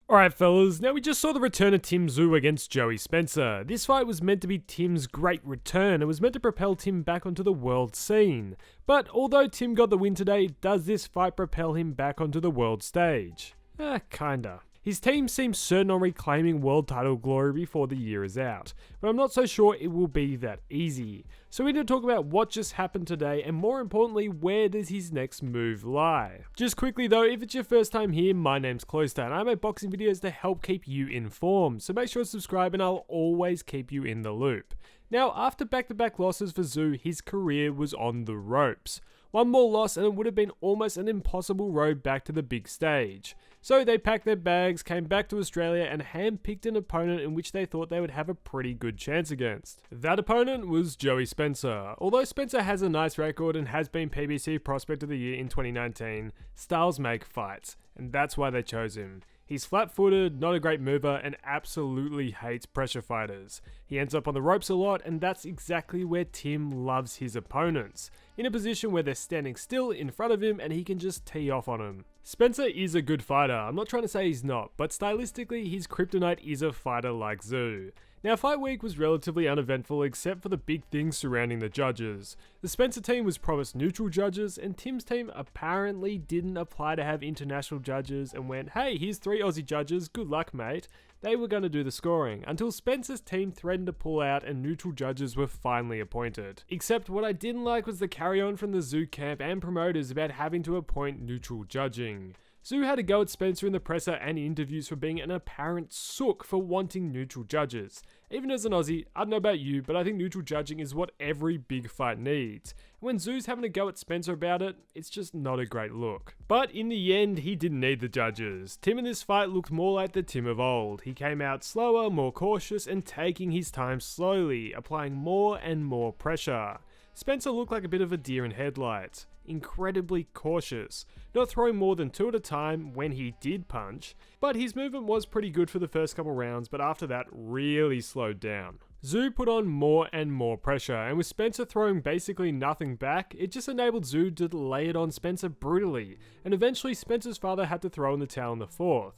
Alright fellas, now we just saw the return of Tim Tszyu against Tszyu Spencer. This fight was meant to be Tim's great return and was meant to propel Tim back onto the world scene. But although Tim got the win today, does this fight propel him back onto the world stage? Kinda. His team seems certain on reclaiming world title glory before the year is out, but I'm not so sure it will be that easy. So we need to talk about what just happened today and more importantly, where does his next move lie? Just quickly though, if it's your first time here, my name's Cloister and I make boxing videos to help keep you informed, so make sure to subscribe and I'll always keep you in the loop. Now, after back-to-back losses for Tszyu, his career was on the ropes. One more loss and it would have been almost an impossible road back to the big stage. So they packed their bags, came back to Australia and handpicked an opponent in which they thought they would have a pretty good chance against. That opponent was Tszyu Spencer. Although Spencer has a nice record and has been PBC Prospect of the Year in 2019, styles make fights, and that's why they chose him. He's flat-footed, not a great mover, and absolutely hates pressure fighters. He ends up on the ropes a lot, and that's exactly where Tim loves his opponents. In a position where they're standing still in front of him and he can just tee off on them. Spencer is a good fighter, I'm not trying to say he's not, but stylistically his kryptonite is a fighter like Tszyu. Now fight week was relatively uneventful except for the big things surrounding the judges. The Spencer team was promised neutral judges and Tim's team apparently didn't apply to have international judges and went, hey, here's 3 Aussie judges, good luck mate. They were going to do the scoring, until Spencer's team threatened to pull out and neutral judges were finally appointed. Except what I didn't like was the carry on from the Tszyu camp and promoters about having to appoint neutral judging. Tszyu had a go at Spencer in the presser and interviews for being an apparent sook for wanting neutral judges. Even as an Aussie, I don't know about you, but I think neutral judging is what every big fight needs. And when Tszyu's having a go at Spencer about it, it's just not a great look. But in the end, he didn't need the judges. Tim in this fight looked more like the Tim of old. He came out slower, more cautious, and taking his time slowly, applying more and more pressure. Spencer looked like a bit of a deer in headlights. Incredibly cautious, not throwing more than 2 at a time when he did punch, but his movement was pretty good for the first couple rounds, but after that really slowed down. Tszyu put on more and more pressure, and with Spencer throwing basically nothing back, it just enabled Tszyu to lay it on Spencer brutally, and eventually Spencer's father had to throw in the towel in the 4th.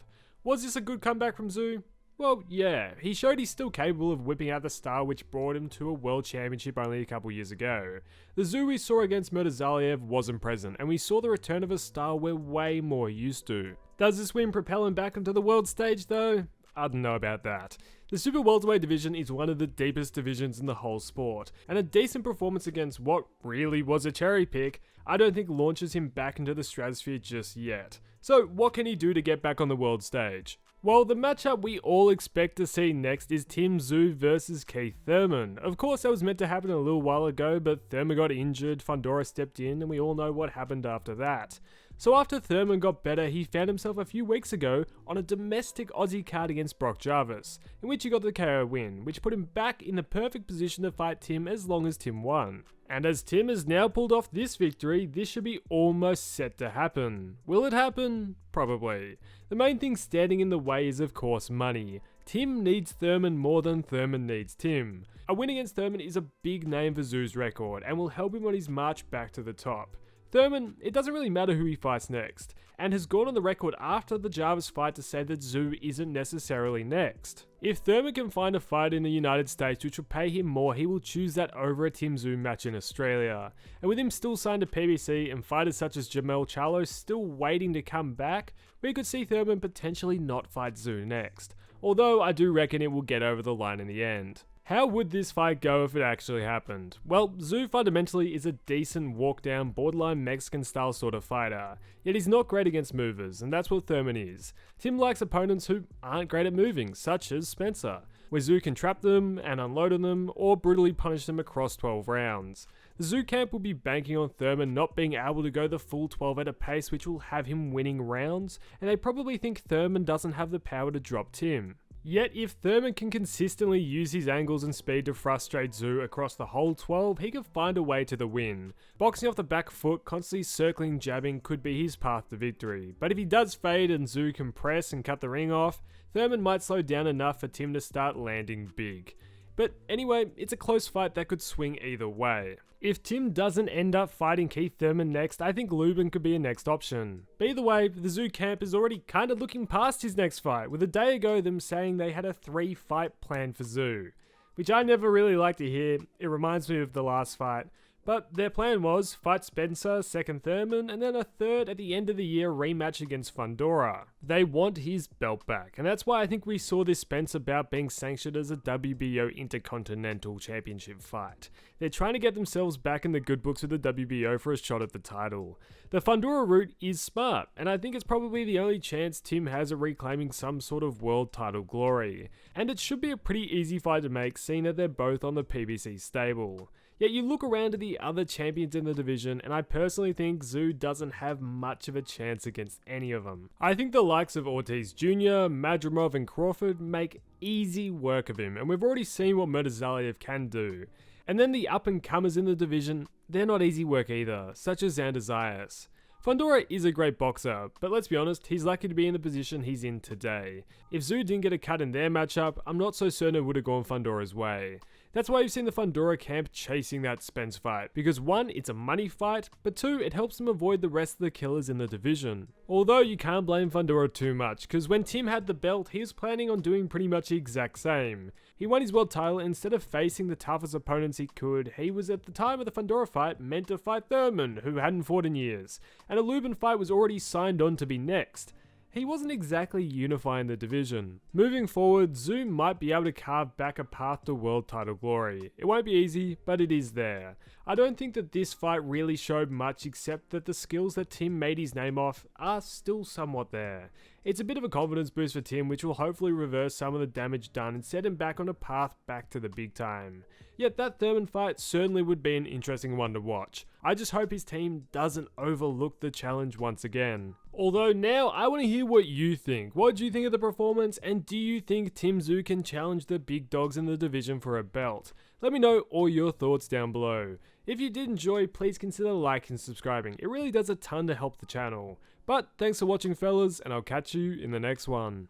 Was this a good comeback from Tszyu? Well, yeah, he showed he's still capable of whipping out the style which brought him to a world championship only a couple years ago. The Tszyu we saw against Murtazaliev wasn't present, and we saw the return of a style we're way more used to. Does this win propel him back onto the world stage though? I don't know about that. The super welterweight division is one of the deepest divisions in the whole sport, and a decent performance against what really was a cherry pick, I don't think launches him back into the stratosphere just yet. So what can he do to get back on the world stage? Well, the matchup we all expect to see next is Tim Tszyu versus Keith Thurman. Of course, that was meant to happen a little while ago, but Thurman got injured, Fundora stepped in, and we all know what happened after that. So after Thurman got better, he found himself a few weeks ago on a domestic Aussie card against Brock Jarvis, in which he got the KO win, which put him back in the perfect position to fight Tim as long as Tim won. And as Tim has now pulled off this victory, this should be almost set to happen. Will it happen? Probably. The main thing standing in the way is of course money. Tim needs Thurman more than Thurman needs Tim. A win against Thurman is a big name for Tszyu's record and will help him on his march back to the top. Thurman, it doesn't really matter who he fights next, and has gone on the record after the Jarvis fight to say that Tszyu isn't necessarily next. If Thurman can find a fight in the United States which will pay him more, he will choose that over a Tim Tszyu match in Australia. And with him still signed to PBC and fighters such as Jamel Charlo still waiting to come back, we could see Thurman potentially not fight Tszyu next. Although I do reckon it will get over the line in the end. How would this fight go if it actually happened? Well, Tszyu fundamentally is a decent walk-down, borderline Mexican style sort of fighter, yet he's not great against movers, and that's what Thurman is. Tim likes opponents who aren't great at moving, such as Spencer, where Tszyu can trap them and unload on them, or brutally punish them across 12 rounds. The Tszyu camp will be banking on Thurman not being able to go the full 12 at a pace which will have him winning rounds, and they probably think Thurman doesn't have the power to drop Tim. Yet if Thurman can consistently use his angles and speed to frustrate Tszyu across the whole 12, he could find a way to the win. Boxing off the back foot, constantly circling jabbing could be his path to victory, but if he does fade and Tszyu can press and cut the ring off, Thurman might slow down enough for Tim to start landing big. But anyway, it's a close fight that could swing either way. If Tim doesn't end up fighting Keith Thurman next, I think Lubin could be a next option. But either way, the Tszyu camp is already kind of looking past his next fight, with a day ago them saying they had a 3-fight plan for Tszyu, which I never really like to hear. It reminds me of the last fight. But their plan was fight Spencer, second Thurman, and then a third at the end of the year rematch against Fundora. They want his belt back, and that's why I think we saw this Spencer bout being sanctioned as a WBO Intercontinental Championship fight. They're trying to get themselves back in the good books with the WBO for a shot at the title. The Fundora route is smart, and I think it's probably the only chance Tim has of reclaiming some sort of world title glory. And it should be a pretty easy fight to make, seeing that they're both on the PBC stable. Yet you look around at the other champions in the division, and I personally think Tszyu doesn't have much of a chance against any of them. I think the likes of Ortiz Jr., Madrimov and Crawford make easy work of him, and we've already seen what Murtazaliev can do. And then the up-and-comers in the division, they're not easy work either, such as Xander Zayas. Fundora is a great boxer, but let's be honest, he's lucky to be in the position he's in today. If Tszyu didn't get a cut in their matchup, I'm not so certain it would have gone Fundora's way. That's why you've seen the Fundora camp chasing that Spence fight, because 1, it's a money fight, but 2, it helps them avoid the rest of the killers in the division. Although you can't blame Fundora too much, because when Tim had the belt, he was planning on doing pretty much the exact same. He won his world title, and instead of facing the toughest opponents he could, he was at the time of the Fundora fight meant to fight Thurman, who hadn't fought in years, and a Lubin fight was already signed on to be next. He wasn't exactly unifying the division. Moving forward, Tszyu might be able to carve back a path to world title glory. It won't be easy, but it is there. I don't think that this fight really showed much, except that the skills that Tim made his name off are still somewhat there. It's a bit of a confidence boost for Tim, which will hopefully reverse some of the damage done and set him back on a path back to the big time. Yet that Thurman fight certainly would be an interesting one to watch. I just hope his team doesn't overlook the challenge once again. Although now I want to hear what you think. What do you think of the performance, and do you think Tim Tszyu can challenge the big dogs in the division for a belt? Let me know all your thoughts down below. If you did enjoy, please consider liking and subscribing. It really does a ton to help the channel. But thanks for watching, fellas, and I'll catch you in the next one.